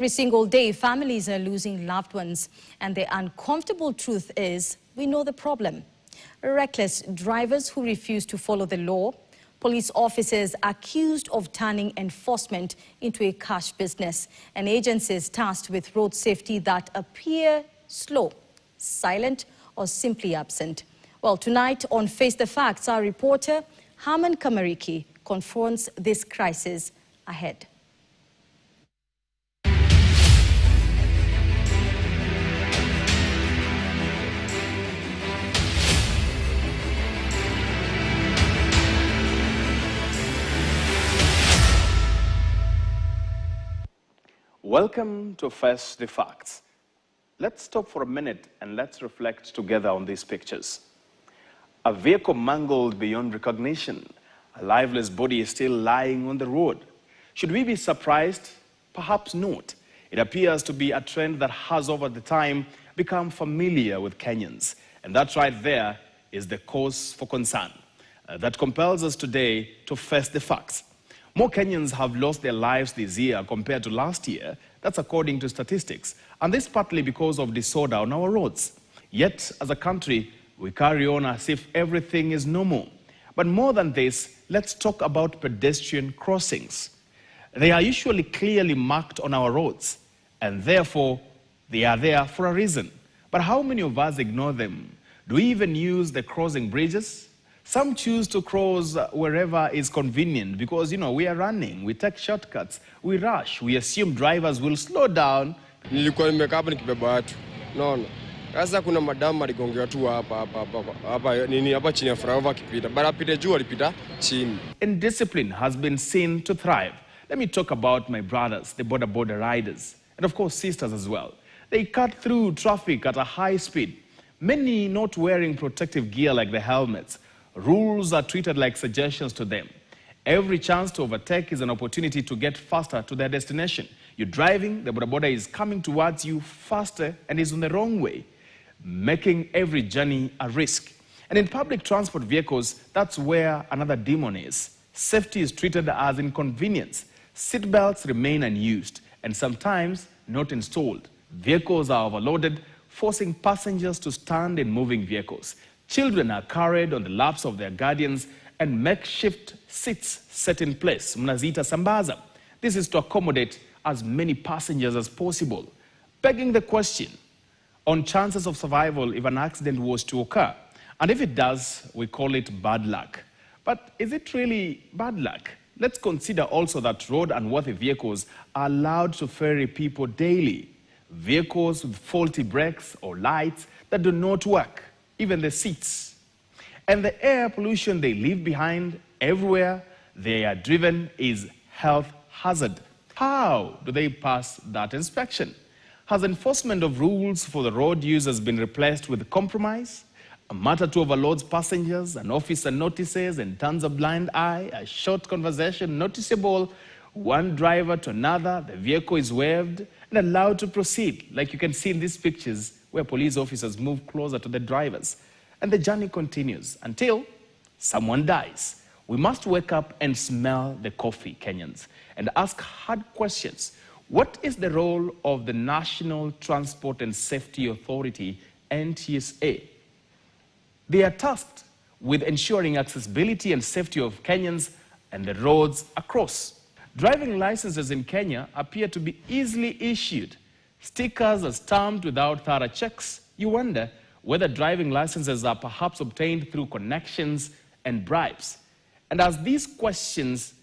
Every single day, families are losing loved ones, and the uncomfortable truth is we know the problem. Reckless drivers who refuse to follow the law, police officers accused of turning enforcement into a cash business, and agencies tasked with road safety that appear slow, silent, or simply absent. Well, tonight on Face the Facts, our reporter Harman Kamariki confronts this crisis ahead. Welcome to Face the Facts. Let's stop for a minute and let's reflect together on these pictures. A vehicle mangled beyond recognition. A lifeless body is still lying on the road. Should we be surprised? Perhaps not. It appears to be a trend that has over the time become familiar with Kenyans. And that right there is the cause for concern. That compels us today to face the facts. More Kenyans have lost their lives this year compared to last year. That's according to statistics. And this partly because of disorder on our roads. Yet, as a country, we carry on as if everything is normal. But more than this, let's talk about pedestrian crossings. They are usually clearly marked on our roads, and therefore, they are there for a reason. But how many of us ignore them? Do we even use the crossing bridges? Some choose to cross wherever is convenient because, we are running, we take shortcuts, we rush, we assume drivers will slow down. Nilikuwa nimekaa hapa nikibeba watu. Naona. Sasa kuna madam aligongewa tu hapa chini ya flyover akipita. Bara apite juu alipita chini. Indiscipline has been seen to thrive. Let me talk about my brothers, the border riders, and of course sisters as well. They cut through traffic at a high speed, many not wearing protective gear like the helmets. Rules are treated like suggestions to them. Every chance to overtake is an opportunity to get faster to their destination. You're driving, the border is coming towards you faster and is on the wrong way, making every journey a risk. And in public transport vehicles, that's where another demon is. Safety is treated as inconvenience. Seatbelts remain unused and sometimes not installed. Vehicles are overloaded, forcing passengers to stand in moving vehicles. Children are carried on the laps of their guardians and makeshift seats set in place. Mnazita sambaza. This is to accommodate as many passengers as possible, begging the question on chances of survival if an accident was to occur. And if it does, we call it bad luck. But is it really bad luck? Let's consider also that road-unworthy vehicles are allowed to ferry people daily. Vehicles with faulty brakes or lights that do not work, even the seats. And the air pollution they leave behind everywhere they are driven is health hazard. How do they pass that inspection? Has enforcement of rules for the road users been replaced with compromise? A matatu overloads passengers, an officer notices and turns a blind eye, a short conversation noticeable, one driver to another, the vehicle is waved and allowed to proceed, like you can see in these pictures where police officers move closer to the drivers. And the journey continues until someone dies. We must wake up and smell the coffee, Kenyans, and ask hard questions. What is the role of the National Transport and Safety Authority, NTSA? They are tasked with ensuring accessibility and safety of Kenyans and the roads across. Driving licenses in Kenya appear to be easily issued. Stickers are stamped without thorough checks. You wonder whether driving licenses are perhaps obtained through connections and bribes. And as these questions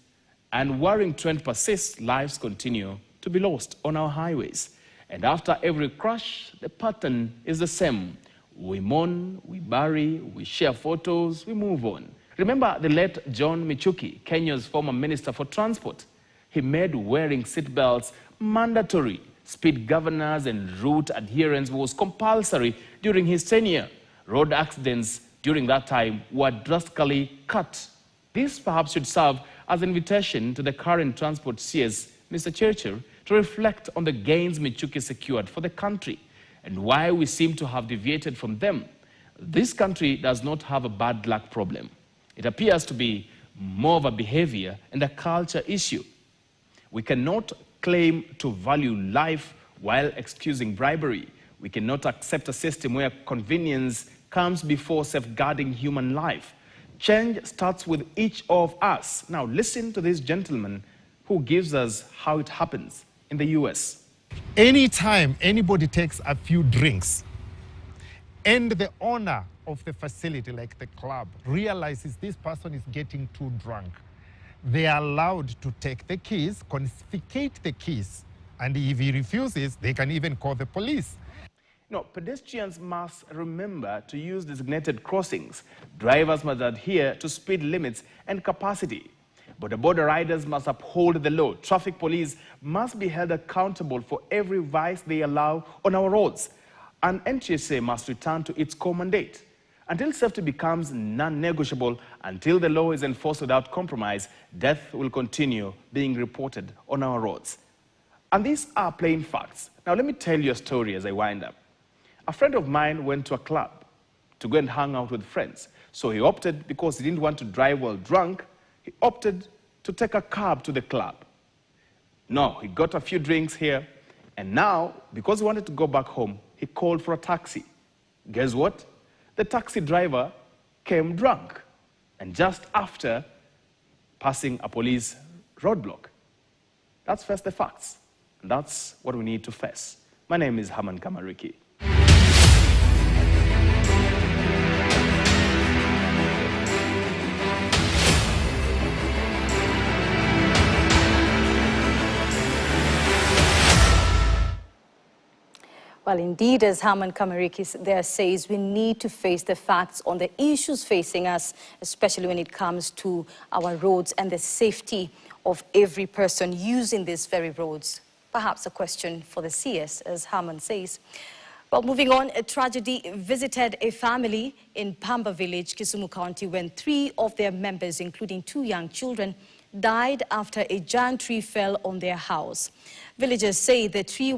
and worrying trend persists, lives continue to be lost on our highways. And after every crash, the pattern is the same. We mourn, we bury, we share photos, we move on. Remember the late John Michuki, Kenya's former Minister for Transport? He made wearing seatbelts mandatory. Speed governors and route adherence was compulsory during his tenure. Road accidents during that time were drastically cut. This perhaps should serve as an invitation to the current transport CS, Mr. Churchill, to reflect on the gains Michuki secured for the country and why we seem to have deviated from them. This country does not have a bad luck problem. It appears to be more of a behavior and a culture issue. We cannot claim to value life while excusing bribery. We cannot accept a system where convenience comes before safeguarding human life. Change starts with each of us. Now listen to this gentleman who gives us how it happens in the US. Anytime anybody takes a few drinks and the owner of the facility, like the club, realizes this person is getting too drunk, they are allowed to take the keys, confiscate the keys, and if he refuses, they can even call the police. No, pedestrians must remember to use designated crossings. Drivers must adhere to speed limits and capacity. Border riders must uphold the law. Traffic police must be held accountable for every vice they allow on our roads. And NTSA must return to its core mandate. Until safety becomes non-negotiable, until the law is enforced without compromise, death will continue being reported on our roads. And these are plain facts. Now let me tell you a story as I wind up. A friend of mine went to a club to go and hang out with friends. So he opted, because he didn't want to drive while drunk, he opted to take a cab to the club. No, he got a few drinks here, and now, because he wanted to go back home, he called for a taxi. Guess what? The taxi driver came drunk, and just after passing a police roadblock. That's first the facts, and that's what we need to face. My name is Herman Kamariki. Well, indeed, as Herman Kamariki there says, we need to face the facts on the issues facing us, especially when it comes to our roads and the safety of every person using these very roads. Perhaps a question for the CS, as Herman says. Well, moving on, a tragedy visited a family in Pamba village, Kisumu County, when 3 of their members, including 2 young children, died after a giant tree fell on their house. Villagers say the tree